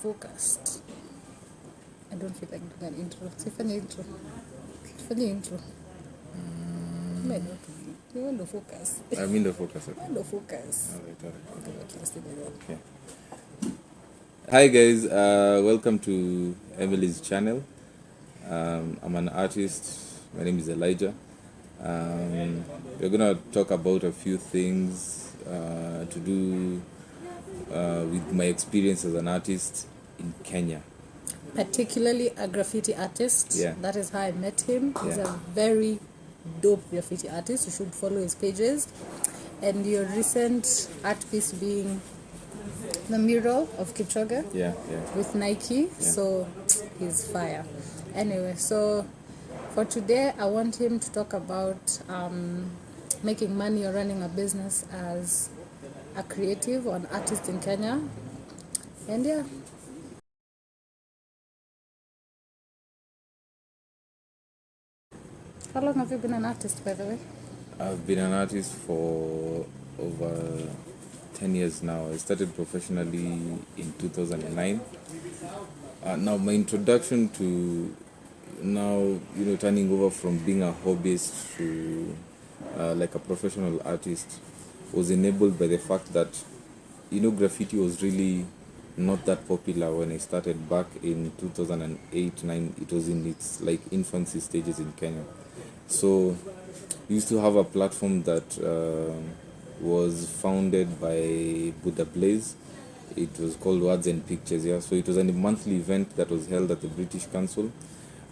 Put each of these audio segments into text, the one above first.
focused. I don't feel like doing an intro. Sifanye intro. Fanye intro. You want to focus. I'm in the focus. You want to focus. All right. Okay, let's do that. Okay. Hi guys, welcome to Emily's channel. I'm an artist. My name is Elijah. We're gonna talk about a few things to do with my experience as an artist in Kenya. Particularly a graffiti artist. Yeah. That is how I met him. He's Yeah. a very dope graffiti artist. You should follow his pages. And your recent art piece being the mural of Kipchoge Yeah. with Nike. So he's fire. Anyway, so for today, I want him to talk about making money or running a business as a creative or an artist in Kenya. And yeah. How long have you been an artist, by the way? I've been an artist for over 10 years now. I started professionally in 2009. Now my introduction to now, turning over from being a hobbyist to like a professional artist was enabled by the fact that, graffiti was really not that popular when I started back in 2008-9. It was in its like infancy stages in Kenya. So we used to have a platform that was founded by Buddha Blaze. It was called Words and Pictures, yeah. So it was a monthly event that was held at the British Council,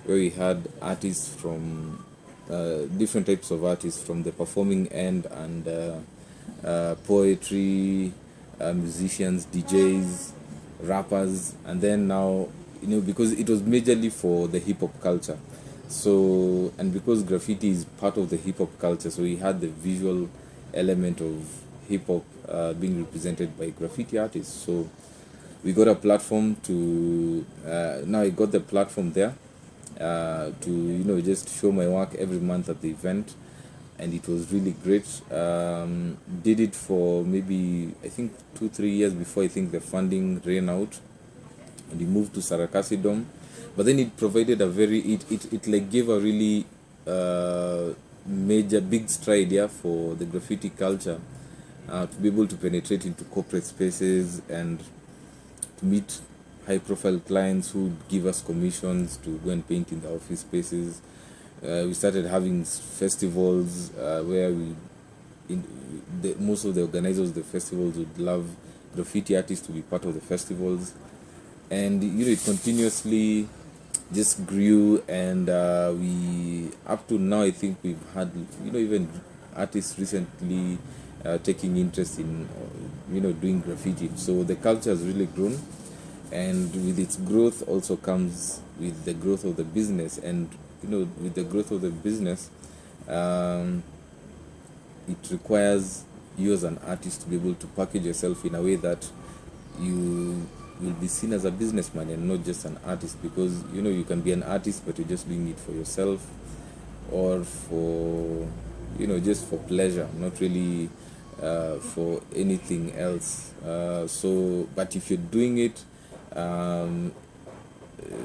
where we had artists from different types of artists, from the performing end and poetry, musicians, DJs, rappers, and then now, because it was majorly for the hip hop culture. So, and because graffiti is part of the hip hop culture, so we had the visual element of hip hop being represented by graffiti artists. So we got a platform to now I got the platform there to just show my work every month at the event, and it was really great. Did it for maybe I think 2-3 years before I think the funding ran out, and we moved to Sarakasi Dome. But then it provided a very it like gave a really major big stride, yeah, for the graffiti culture to be able to penetrate into corporate spaces and to meet high profile clients who give us commissions to go and paint in the office spaces. We started having festivals where most of the organizers of the festivals would love graffiti artists to be part of the festivals, and it continuously just grew, and we up to now I think we've had even artists recently taking interest in doing graffiti. So the culture has really grown, and with its growth also comes with the growth of the business, and with the growth of the business it requires you as an artist to be able to package yourself in a way that you will be seen as a businessman and not just an artist, because you can be an artist but you're just doing it for yourself or for just for pleasure, not really for anything else. So but if you're doing it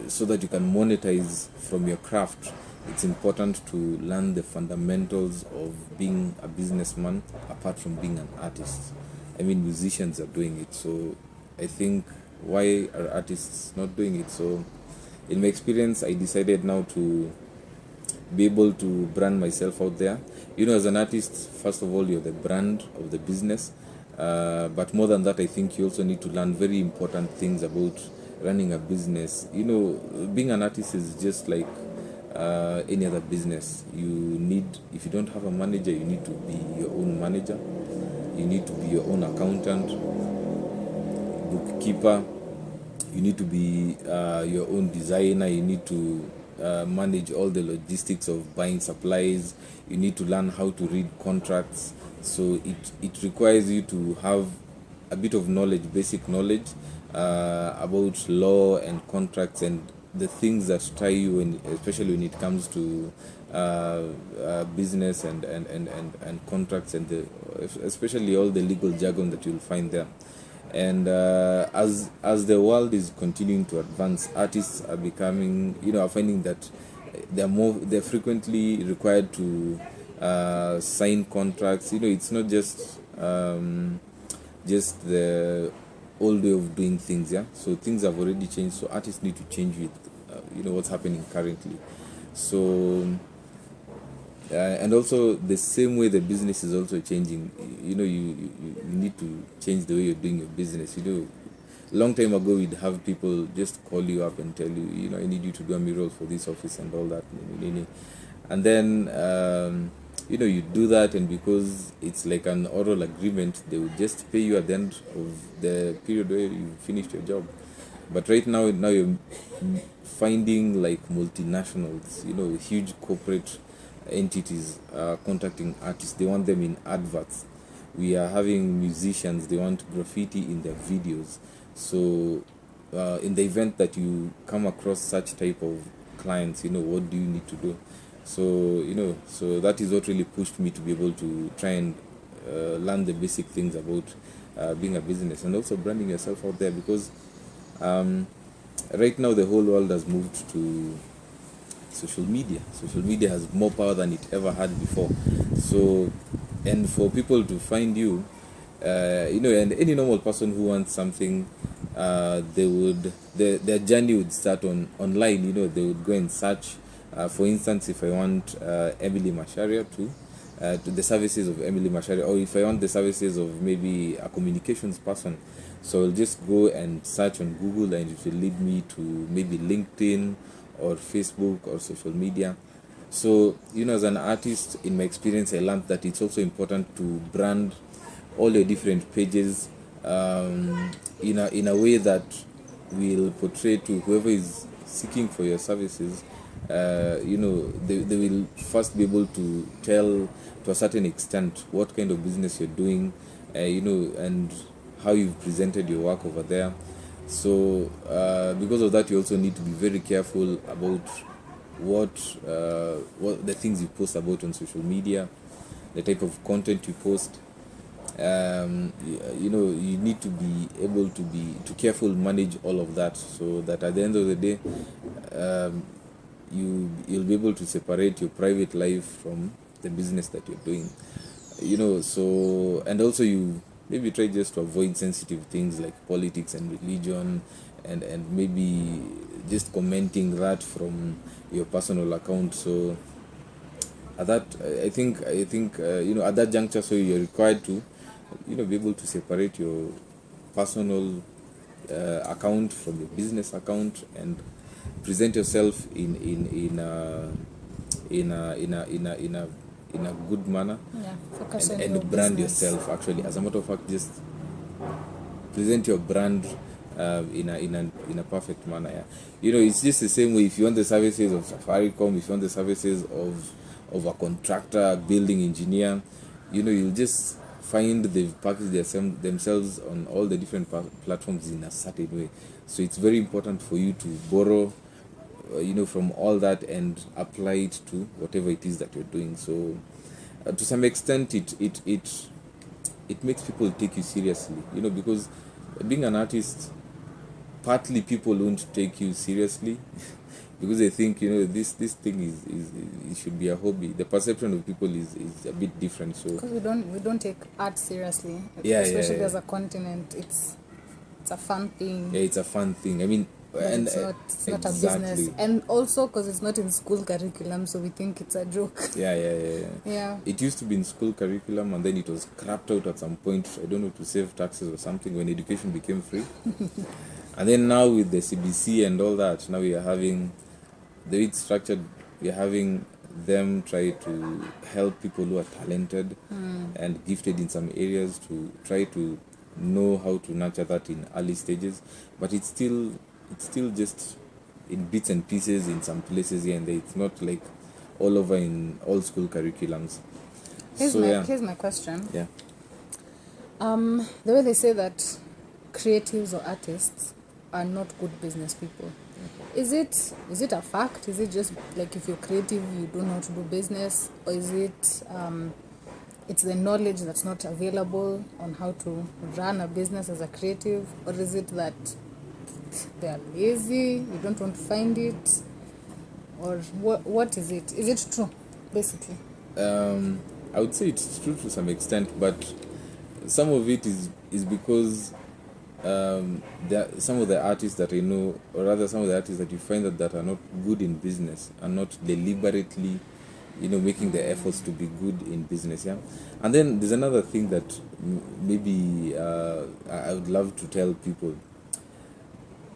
so that you can monetize from your craft, it's important to learn the fundamentals of being a businessman apart from being an artist. I mean, musicians are doing it, so I think, why are artists not doing it? So in my experience, I decided now to be able to brand myself out there. As an artist, first of all, you're the brand of the business, but more than that, I think you also need to learn very important things about running a business. Being an artist is just like any other business. If you don't have a manager, you need to be your own manager, you need to be your own accountant, bookkeeper, you need to be your own designer, you need to manage all the logistics of buying supplies, you need to learn how to read contracts. So it requires you to have a bit of knowledge, basic knowledge about law and contracts and the things that tie you in, especially when it comes to business and contracts, and especially all the legal jargon that you'll find there. And as the world is continuing to advance, artists are becoming, are finding that they're frequently required to sign contracts. It's not just the old way of doing things. Yeah, so things have already changed, so artists need to change with what's happening currently. So and also the same way the business is also changing. You need to change the way you're doing your business. Long time ago we'd have people just call you up and tell you, I need you to do a mural for this office and all that. And then you do that, and because it's like an oral agreement, they will just pay you at the end of the period where you finished your job. But right now you're finding like multinationals, huge corporate entities contacting artists. They want them in adverts. We are having musicians, they want graffiti in their videos. So in the event that you come across such type of clients, what do you need to do? So that is what really pushed me to be able to try and learn the basic things about being a business, and also branding yourself out there, because right now the whole world has moved to social media. Social media has more power than it ever had before. So, and for people to find you, and any normal person who wants something, their journey would start online. They would go and search. For instance, if I want Emily Masharia to the services of Emily Masharia, or if I want the services of maybe a communications person, so I'll just go and search on Google, and it will lead me to maybe LinkedIn or Facebook or social media. So, as an artist, in my experience, I learned that it's also important to brand all your different pages in a way that will portray to whoever is seeking for your services. They will first be able to tell to a certain extent what kind of business you're doing, and how you've presented your work over there. So because of that, you also need to be very careful about what the things you post about on social media, the type of content you post. You need to be able to careful manage all of that, so that at the end of the day, you'll be able to separate your private life from the business that you're doing. So, and also you maybe try just to avoid sensitive things like politics and religion, and maybe just commenting that from your personal account. So at that, I think at that juncture, so you're required to be able to separate your personal account from your business account, and present yourself in a good manner. Focus on and your brand business. yourself, actually. As a matter of fact, just present your brand in a perfect manner. It's just the same way. If you want the services of Safaricom, if you want the services of a contractor, building engineer, you'll just find they've packaged themselves on all the different platforms in a certain way. So it's very important for you to borrow from all that and apply it to whatever it is that you're doing. So to some extent, it makes people take you seriously, because being an artist, partly people won't take you seriously because they think this thing is it should be a hobby. The perception of people is a bit different. So because we don't take art seriously, Yeah, especially yeah. as a continent. It's a fun thing. Yeah, it's a fun thing. I mean, But and it's not a exactly. business, and also because it's not in school curriculum, so we think it's a joke. Yeah. It used to be in school curriculum, and then it was scrapped out at some point. I don't know, to save taxes or something, when education became free. And then now with the CBC and all that, now we are having the way it's structured. We are having them try to help people who are talented and gifted in some areas, to try to know how to nurture that in early stages. But it's still just in bits and pieces in some places here and there. It's not like all over in all school curriculums. Here's my question. Yeah. The way they say that creatives or artists are not good business people. Is it a fact? Is it just like if you're creative, you don't know how to do business? Or is it it's the knowledge that's not available on how to run a business as a creative, or is it that they're lazy, you don't want to find it, or what is it? Is it true, basically? I would say it's true to some extent, but some of it is because some of the artists that I know, or rather some of the artists that you find that are not good in business, are not deliberately, making the efforts to be good in business. Yeah. And then there's another thing that maybe I would love to tell people.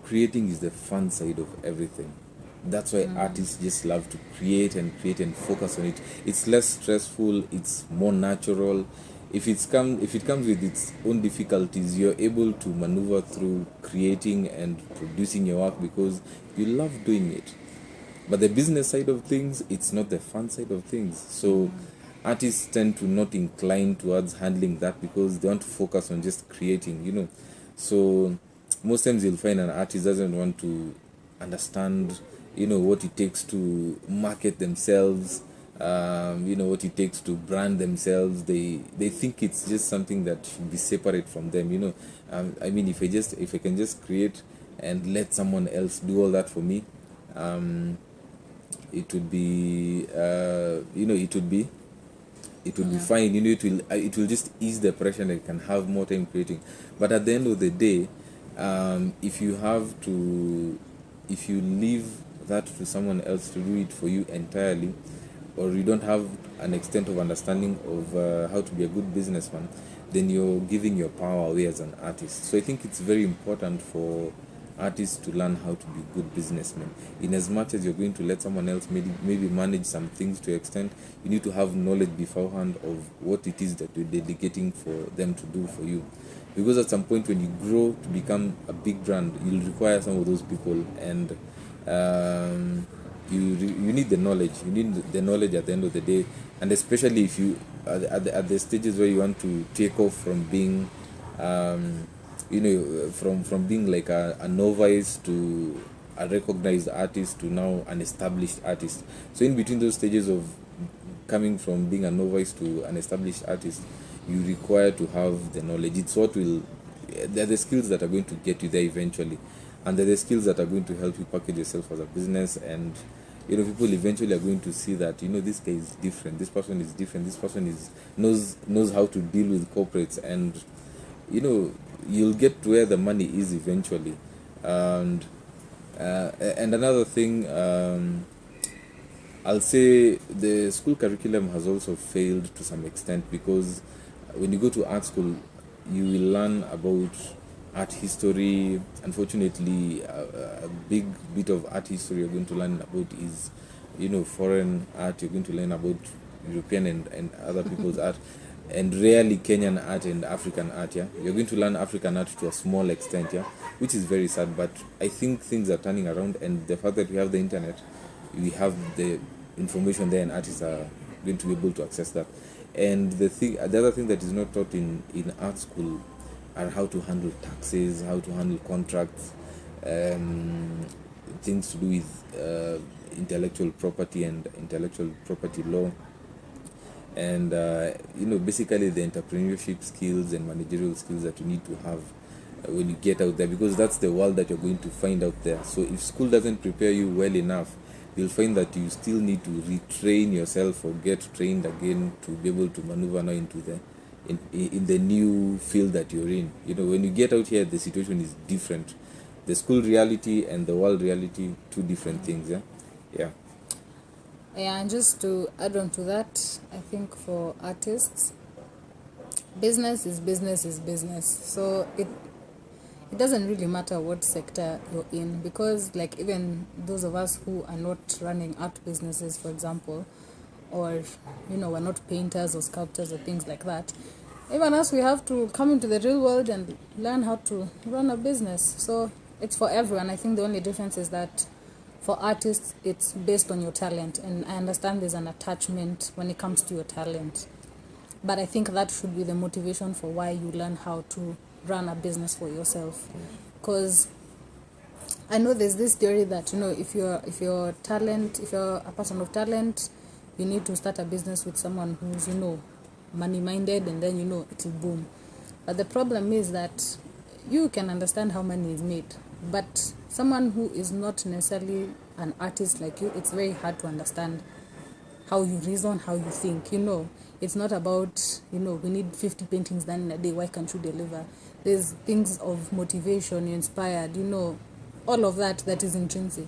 Creating is the fun side of everything. That's why artists just love to create and focus on it. It's less stressful, it's more natural. If it comes with its own difficulties, you're able to maneuver through creating and producing your work because you love doing it. But the business side of things, it's not the fun side of things. So artists tend to not incline towards handling that because they want to focus on just creating. So most times you'll find an artist doesn't want to understand, what it takes to market themselves, what it takes to brand themselves. They think it's just something that should be separate from them. I mean, if I can just create and let someone else do all that for me, it would be, it will be fine. It will just ease the pressure and I can have more time creating. But at the end of the day, if you leave that to someone else to do it for you entirely, or you don't have an extent of understanding of how to be a good businessman, then you're giving your power away as an artist. So I think it's very important for artists to learn how to be good businessmen. In as much as you're going to let someone else maybe manage some things to an extent, you need to have knowledge beforehand of what it is that you're delegating for them to do for you. Because at some point when you grow to become a big brand, you'll require some of those people, and you need the knowledge. You need the knowledge at the end of the day, and especially if you at the stages where you want to take off from being from being like a novice to a recognized artist to now an established artist. So in between those stages of coming from being a novice to an established artist, you require to have the knowledge. They're the skills that are going to get you there eventually, and they're the skills that are going to help you package yourself as a business. And people eventually are going to see that this guy is different, this person is different, this person knows how to deal with corporates, and you'll get to where the money is eventually. And another thing, I'll say the school curriculum has also failed to some extent, because when you go to art school, you will learn about art history. Unfortunately, a big bit of art history you're going to learn about is, foreign art. You're going to learn about European and other people's art, and rarely Kenyan art and African art. Yeah, you're going to learn African art to a small extent. Yeah, which is very sad. But I think things are turning around, and the fact that we have the internet, we have the information there, and artists are going to be able to access that. And the other thing that is not taught in art school are how to handle taxes, how to handle contracts, things to do with intellectual property and intellectual property law, and basically the entrepreneurship skills and managerial skills that you need to have when you get out there, because that's the world that you're going to find out there. So if school doesn't prepare you well enough, you'll find that you still need to retrain yourself or get trained again to be able to maneuver now into in the new field that you're in. When you get out here, the situation is different. The school reality and the world reality, two different things. Yeah, and just to add on to that, I think for artists, business is business. So it doesn't really matter what sector you're in, because like even those of us who are not running art businesses, for example, or we're not painters or sculptors or things like that, even us, we have to come into the real world and learn how to run a business. So it's for everyone. I think the only difference is that for artists, it's based on your talent, and I understand there's an attachment when it comes to your talent, but I think that should be the motivation for why you learn how to run a business for yourself. Because I know there's this theory that if you're a person of talent, you need to start a business with someone who's money-minded, and then, it'll boom. But the problem is that you can understand how money is made, but someone who is not necessarily an artist like you, it's very hard to understand how you reason, how you think. It's not about, we need 50 paintings done in a day, why can't you deliver? There's things of motivation, you're inspired, all of that is intrinsic.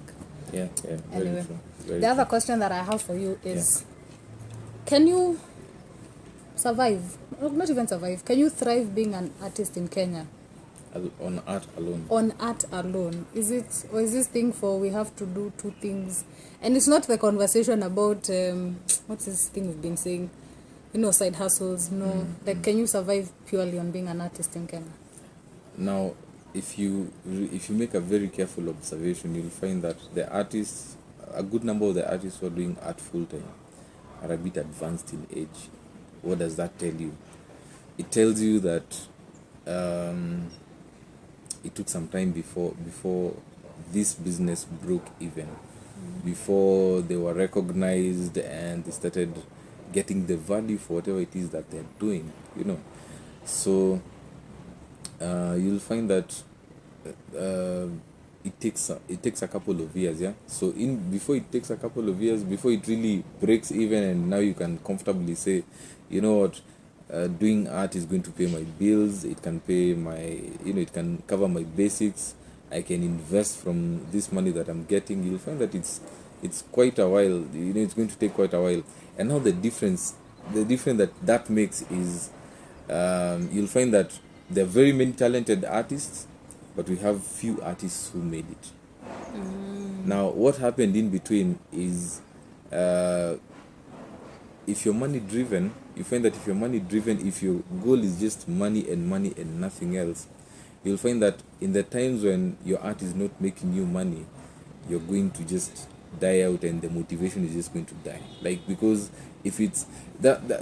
Yeah. Anyway, Very the other true. question that I have for you is, can you survive, not even survive, can you thrive being an artist in Kenya? On art alone. On art alone, is this thing for we have to do two things? And it's not the conversation about what's this thing we've been saying, side hustles. Like, can you survive purely on being an artist in Kenya? Now, if you make a very careful observation, you'll find that the artists, a good number of the artists who are doing art full time, are a bit advanced in age. What does that tell you? It tells you that it took some time before this business broke even, before they were recognized and they started getting the value for whatever it is that they're doing. So you'll find that it takes a couple of years. So before it takes a couple of years, before it really breaks even, and now you can comfortably say, you know what, doing art is going to pay my bills. It can pay my, it can cover my basics. I can invest from this money that I'm getting. You'll find that it's quite a while. It's going to take quite a while. And now the difference that makes is, you'll find that there are very many talented artists, but we have few artists who made it. Now, what happened in between is, if you're money driven, you find that if you're money driven, if your goal is just money and nothing else, you'll find that in the times when your art is not making you money, you're going to just die out, and the motivation is just going to die. Like, because if it's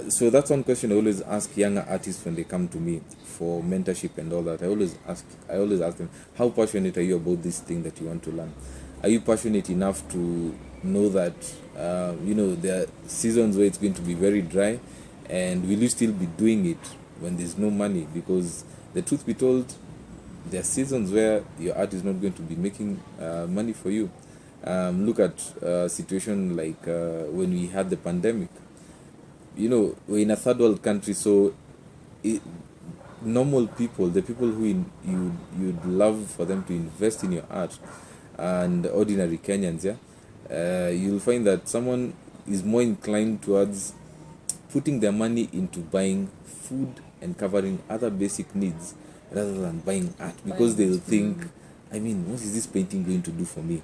so that's one question I always ask younger artists when they come to me for mentorship and all that. I always ask them, how passionate are you about this thing that you want to learn? Are you passionate enough to know that there are seasons where it's going to be very dry, and will you still be doing it when there's no money? Because the truth be told, there are seasons where your art is not going to be making money for you. Look at a situation like when we had the pandemic. We're in a third world country, so normal people, the people who you'd love for them to invest in your art, and ordinary Kenyans, you'll find that someone is more inclined towards putting their money into buying food and covering other basic needs rather than buying art, because they'll think, what is this painting going to do for me?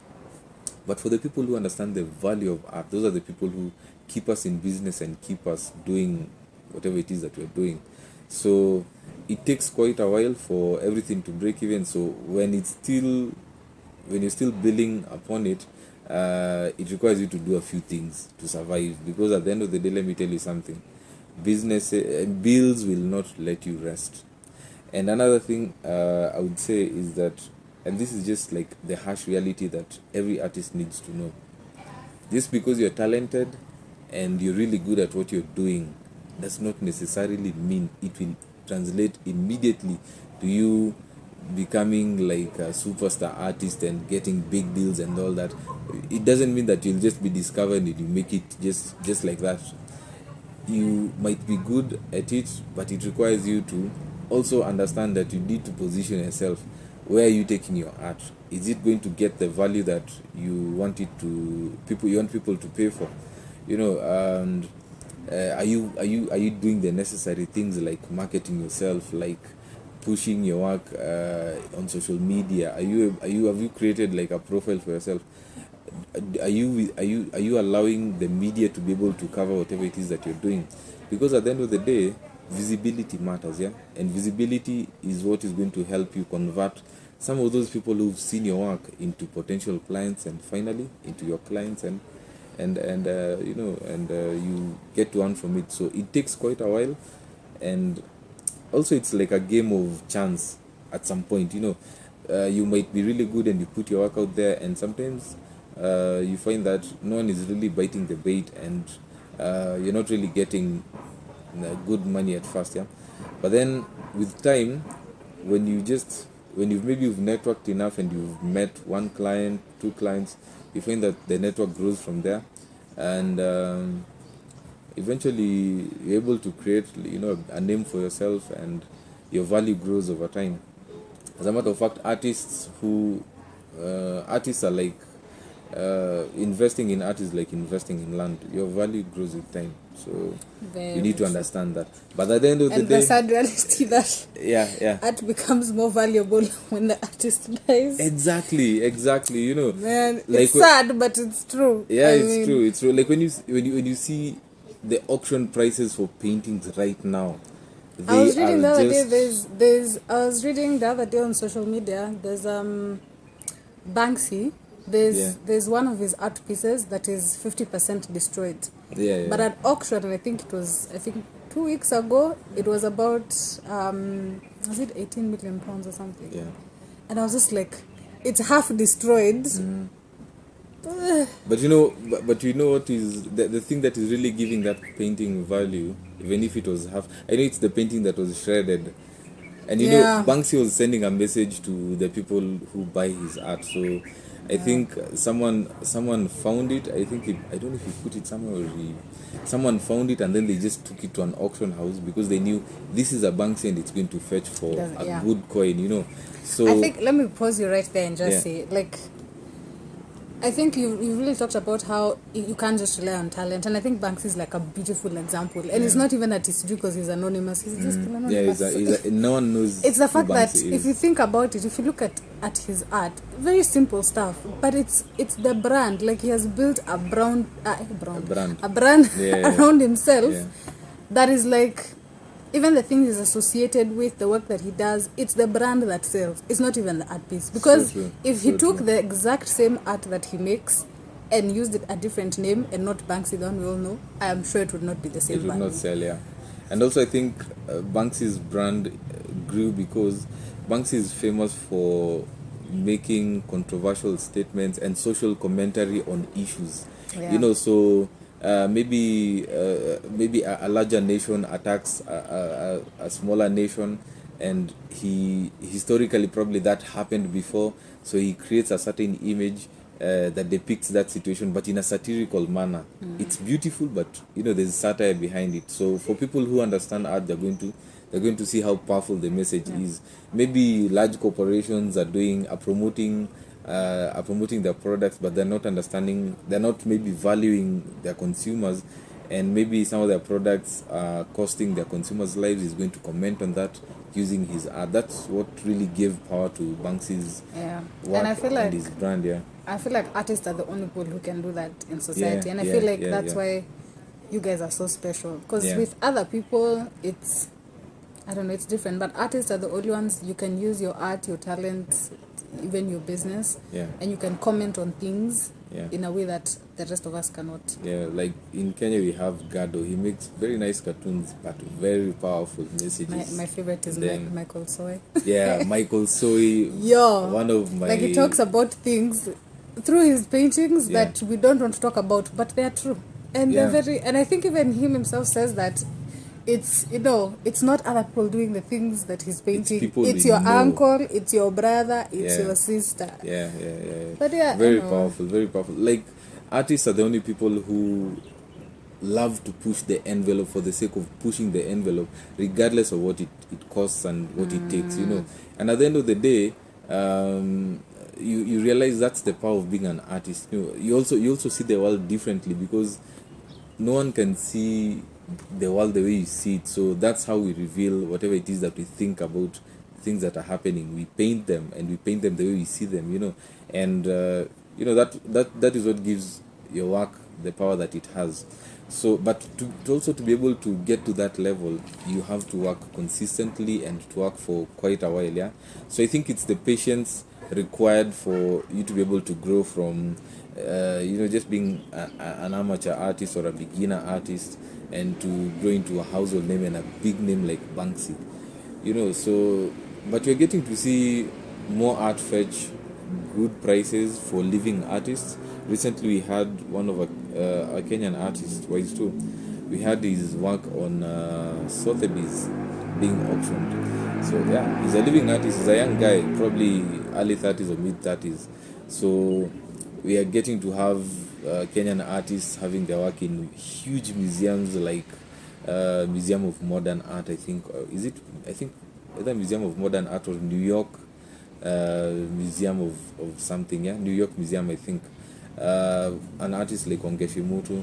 But for the people who understand the value of art, those are the people who keep us in business and keep us doing whatever it is that we're doing. So it takes quite a while for everything to break even. So when you're still building upon it, it requires you to do a few things to survive. Because at the end of the day, let me tell you something: business bills will not let you rest. And another thing I would say is that, and this is just like the harsh reality that every artist needs to know, just because you're talented and you're really good at what you're doing does not necessarily mean it will translate immediately to you becoming like a superstar artist and getting big deals and all that. It doesn't mean that you'll just be discovered and you make it just like that. You might be good at it, but it requires you to also understand that you need to position yourself. Where are you taking your art? Is it going to get the value that you want people to pay for? And are you doing the necessary things like marketing yourself, like pushing your work on social media? Have you created like a profile for yourself? Are you allowing the media to be able to cover whatever it is that you're doing? Because at the end of the day, visibility matters, and visibility is what is going to help you convert some of those people who've seen your work into potential clients, and finally into your clients, and you get to earn from it. So it takes quite a while, and also it's like a game of chance. At some point, you might be really good and you put your work out there, and sometimes you find that no one is really biting the bait, and you're not really getting good money at first, yeah. But then with time, when you've networked enough and you've met one client, two clients, you find that the network grows from there, and eventually you're able to create, a name for yourself, and your value grows over time. As a matter of fact, artists are like investing in artists like investing in land. Your value grows with time, so you need to understand that. But at the end of the day, the sad reality that yeah, art becomes more valuable when the artist dies. exactly. Man, like it's sad, but it's true. Yeah, it's true. Like when you see the auction prices for paintings right now, I was they reading the are other day. just I was reading the other day on social media. There's Banksy. There's one of his art pieces that is 50% destroyed. yeah. But at auction, and I think 2 weeks ago, it was about was it 18 million pounds or something? Yeah. And I was just like, it's half destroyed. But but you know what is the thing that is really giving that painting value, even if it was half. I know it's the painting that was shredded, and Banksy was sending a message to the people who buy his art. So I think someone found it. I don't know if he put it somewhere or someone found it, and then they just took it to an auction house because they knew this is a Banksy and it's going to fetch for a good coin. So I think, let me pause you right there and just say, like, I think you really talked about how you can't just rely on talent, and I think Banksy is like a beautiful example. And it's not even that it's true because he's anonymous. He's just anonymous. No one knows. It's the fact that if you think about it, if you look at his art, very simple stuff, but it's the brand. Like, he has built a brand around himself that is like, even the things he's associated with, the work that he does, it's the brand that sells. It's not even the art piece. Because if he took the exact same art that he makes and used it a different name and not Banksy, the one we all know, I am sure it would not be the same. It would not sell, yeah. And also, I think Banksy's brand grew because Banksy is famous for making controversial statements and social commentary on issues. Yeah. So maybe a larger nation attacks a smaller nation, and he historically probably that happened before, so he creates a certain image that depicts that situation, but in a satirical manner. It's beautiful, but there's satire behind it. So for people who understand art, they're going to see how powerful the message is. Maybe large corporations are promoting their products, but they're not maybe valuing their consumers, and maybe some of their products are costing their consumers' lives. He's going to comment on that using his art. That's what really gave power to Banksy's work, and I feel like his brand. I feel like artists are the only people who can do that in society, and I feel like that's why you guys are so special. Because with other people, it's, I don't know, it's different. But artists are the only ones you can use your art, your talent, even your business, and you can comment on things in a way that the rest of us cannot. Yeah, like in Kenya we have Gado. He makes very nice cartoons, but very powerful messages. My favorite is Michael Soy. Yeah, Michael Soy. One of my, like, he talks about things through his paintings that we don't want to talk about, but they are true, and they're very. And I think even him himself says that it's it's not other people doing the things that he's painting. It's your uncle, it's your brother, it's your sister. Yeah. But very powerful. Like, artists are the only people who love to push the envelope for the sake of pushing the envelope, regardless of what it costs and what it takes. And at the end of the day, you realize that's the power of being an artist. You also see the world differently, because no one can see the world the way you see it. So that's how we reveal whatever it is that we think about things that are happening. We paint them, and we paint them the way we see them. And that is what gives your work the power that it has. So, but to also to be able to get to that level, you have to work consistently and to work for quite a while. So I think it's the patience required for you to be able to grow from just being an amateur artist or a beginner artist, and to grow into a household name and a big name like Banksy. So, but we're getting to see more art fetch good prices for living artists. Recently we had one of a Kenyan artist, Wise too, we had his work on Sotheby's being auctioned. So yeah, he's a living artist. He's a young guy, probably early 30s or mid 30s. So we are getting to have Kenyan artists having their work in huge museums like Museum of Modern Art. I think I think either Museum of Modern Art or New York Museum of something. Yeah, New York Museum. I think an artist like Elijah Mutua,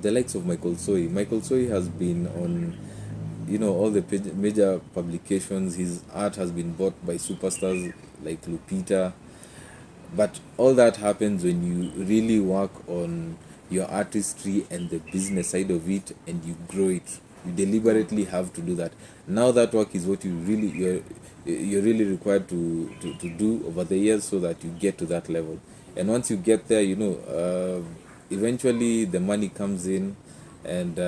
the likes of Michael Soy. Michael Soy has been on, all the major publications. His art has been bought by superstars like Lupita. But all that happens when you really work on your artistry and the business side of it, and you grow it. You deliberately have to do that. Now that work is what you're really required to do over the years, so that you get to that level. And once you get there, eventually the money comes in, and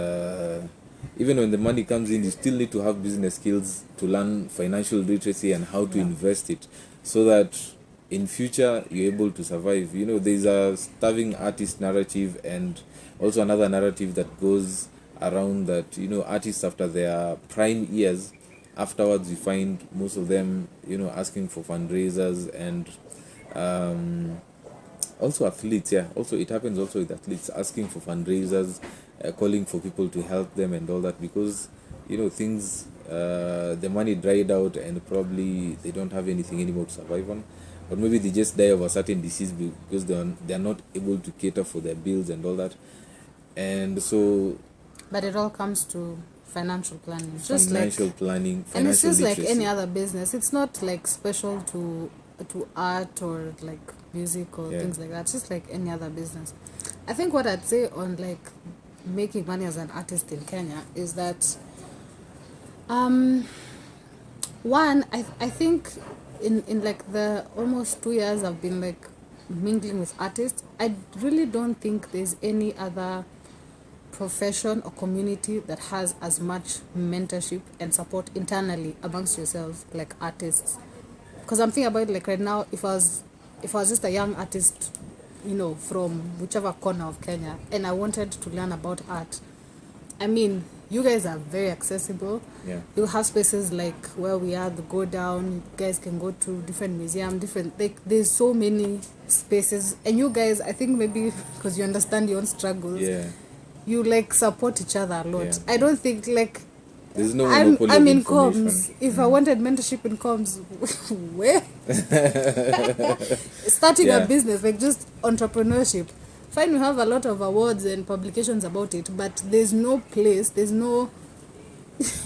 even when the money comes in, you still need to have business skills to learn financial literacy and how to invest it, so that in future you're able to survive. There's a starving artist narrative, and also another narrative that goes around that, artists after their prime years, afterwards you find most of them, asking for fundraisers, and also athletes. Yeah, also it happens also with athletes, asking for fundraisers, calling for people to help them and all that, because things, the money dried out, and probably they don't have anything anymore to survive on, or maybe they just die of a certain disease because they're not able to cater for their bills and all that. And so, but it all comes to financial planning, financial planning, and it's just literacy. like any other business. It's not like special to art or like music or things like that. It's just like any other business. I think what I'd say on like making money as an artist in Kenya is that one, I think in like the almost 2 years I've been like mingling with artists, I really don't think there's any other profession or community that has as much mentorship and support internally amongst yourselves like artists. Because I'm thinking about it, like right now, if I was just a young artist, from whichever corner of Kenya, and I wanted to learn about art, I mean, you guys are very accessible. Yeah. You have spaces like where we are, the Go Down. You guys can go to different museums, there's so many spaces. And you guys, I think maybe because you understand your own struggles, you like support each other a lot. Yeah. I don't think like there's no monopoly I'm of in information. comms. If I wanted mentorship in comms, where? Starting a business, like just entrepreneurship. Fine, we have a lot of awards and publications about it, but there's no place, there's no...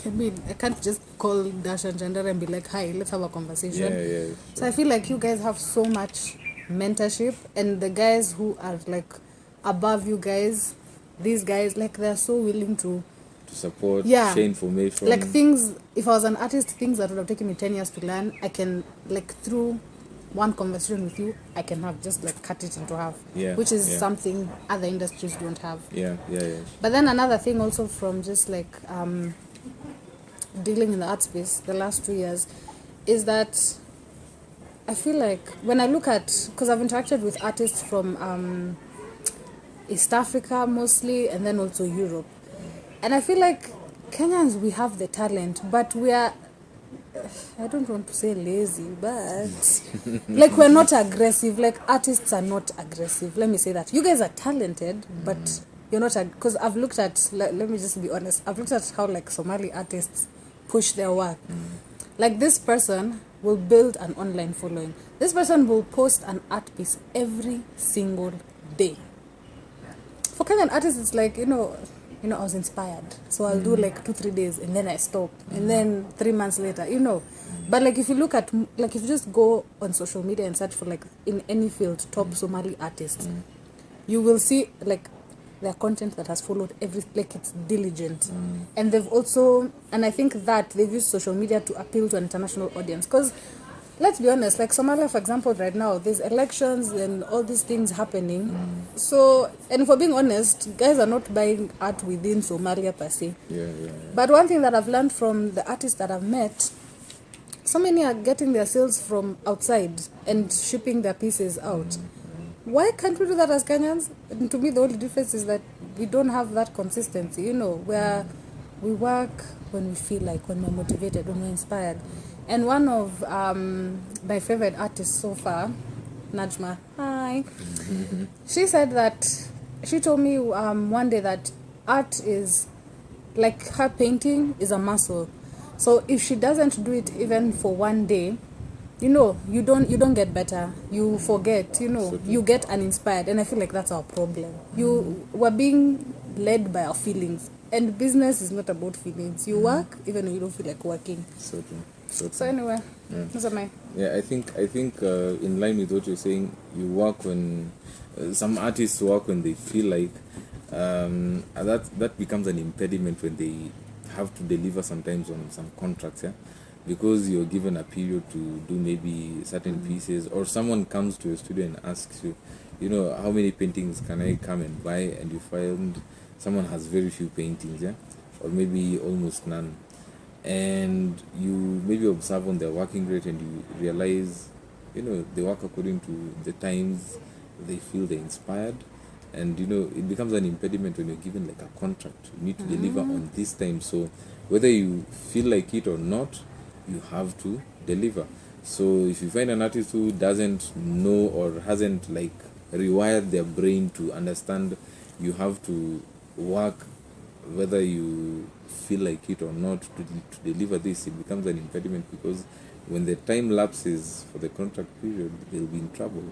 I mean, I can't just call Dash and Gender and be like, hi, let's have a conversation. Yeah. So I feel like you guys have so much mentorship, and the guys who are like above you guys, these guys, like they're so willing to support, share information. Like things, if I was an artist, things that would have taken me 10 years to learn, I can, like through one conversation with you, I can have just like cut it into half. Which is something other industries don't have. Yeah. But then another thing also from just like dealing in the art space the last 2 years is that I feel like when I look at, because I've interacted with artists from East Africa mostly, and then also Europe. And I feel like Kenyans, we have the talent, but we are, I don't want to say lazy, but like we're not aggressive. Like artists are not aggressive. Let me say that. You guys are talented, but you're not, because I've looked at, let me just be honest, I've looked at how like Somali artists push their work. Like this person will build an online following. This person will post an art piece every single day. For Kenyan artists, it's like, I was inspired, so I'll do like 2-3 days and then I stop, and then 3 months later, But like if you look at, like if you just go on social media and search for like in any field top Somali artists, you will see like their content that has followed like it's diligent, and they've also, and I think that they've used social media to appeal to an international audience. Because let's be honest, like Somalia, for example, right now, there's elections and all these things happening. So, and for being honest, guys are not buying art within Somalia per se. Yeah. But one thing that I've learned from the artists that I've met, so many are getting their sales from outside and shipping their pieces out. Why can't we do that as Kenyans? And to me, the only difference is that we don't have that consistency, you know, where we work when we feel like, when we're motivated, when we're inspired. And one of my favorite artists so far, Najma, hi, she said that, she told me one day that art is like, her painting is a muscle. So if she doesn't do it even for one day, you know, you don't get better. You forget, you know, you get uninspired. And I feel like that's our problem. We're being led by our feelings. And business is not about feelings. You work even when you don't feel like working. So true. So anyway, those are my... Yeah, I think in line with what you're saying, you work when some artists work when they feel like, and that becomes an impediment when they have to deliver sometimes on some contracts, yeah, because you're given a period to do maybe certain pieces, or someone comes to your studio and asks you, you know, how many paintings can I come and buy, and you find someone has very few paintings, yeah, or maybe almost none, and you maybe observe on their working rate and you realize, you know, they work according to the times they feel they're inspired, and you know, it becomes an impediment when you're given like a contract. You need to deliver on this time, so whether you feel like it or not, you have to deliver. So if you find an artist who doesn't know or hasn't like rewired their brain to understand you have to work whether you feel like it or not to deliver this, it becomes an impediment, because when the time lapses for the contract period, they'll be in trouble.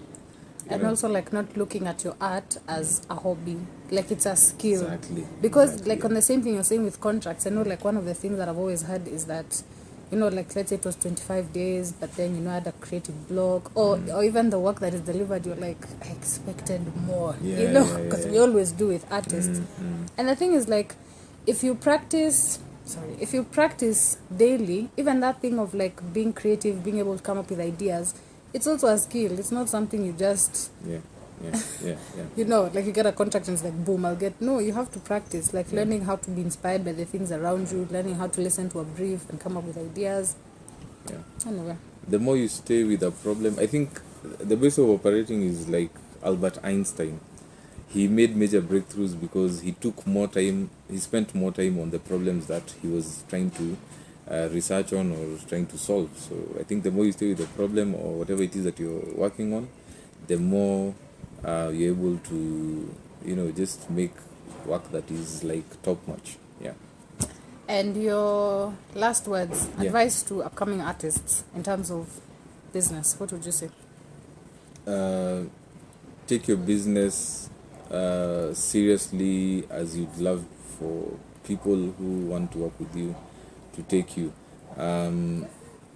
And also, like, not looking at your art as a hobby, like it's a skill. Exactly. Because Exactly, like on the same thing you're saying with contracts, I know like one of the things that I've always heard is that, you know, like let's say it was 25 days, but then, you know, I had a creative block, or even the work that is delivered, you're like, I expected more, you know, because we always do with artists. And the thing is, like, if you practice daily, even that thing of like being creative, being able to come up with ideas, it's also a skill. It's not something you just you know, like you get a contract and it's like boom, I'll get. No, you have to practice, like learning how to be inspired by the things around you, learning how to listen to a brief and come up with ideas. Anyway, the more you stay with a problem, I think the best of operating is like Albert Einstein. He made major breakthroughs because he spent more time on the problems that he was trying to research on or trying to solve. So I think the more you stay with the problem or whatever it is that you're working on, the more you're able to, you know, just make work that is like top notch. Yeah. And your last words, advice to upcoming artists in terms of business, what would you say? Take your business seriously, as you'd love for people who want to work with you to take you.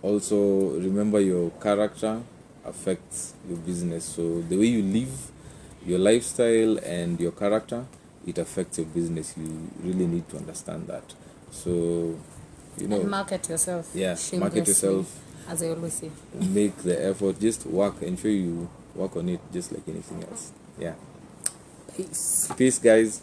Also, remember your character affects your business. So the way you live, your lifestyle and your character, it affects your business. You really need to understand that. So, you know, And market yourself. Yeah, market yourself. As I always say. Make the effort. Just work. Ensure you work on it just like anything else. Yeah. Peace. Peace, guys.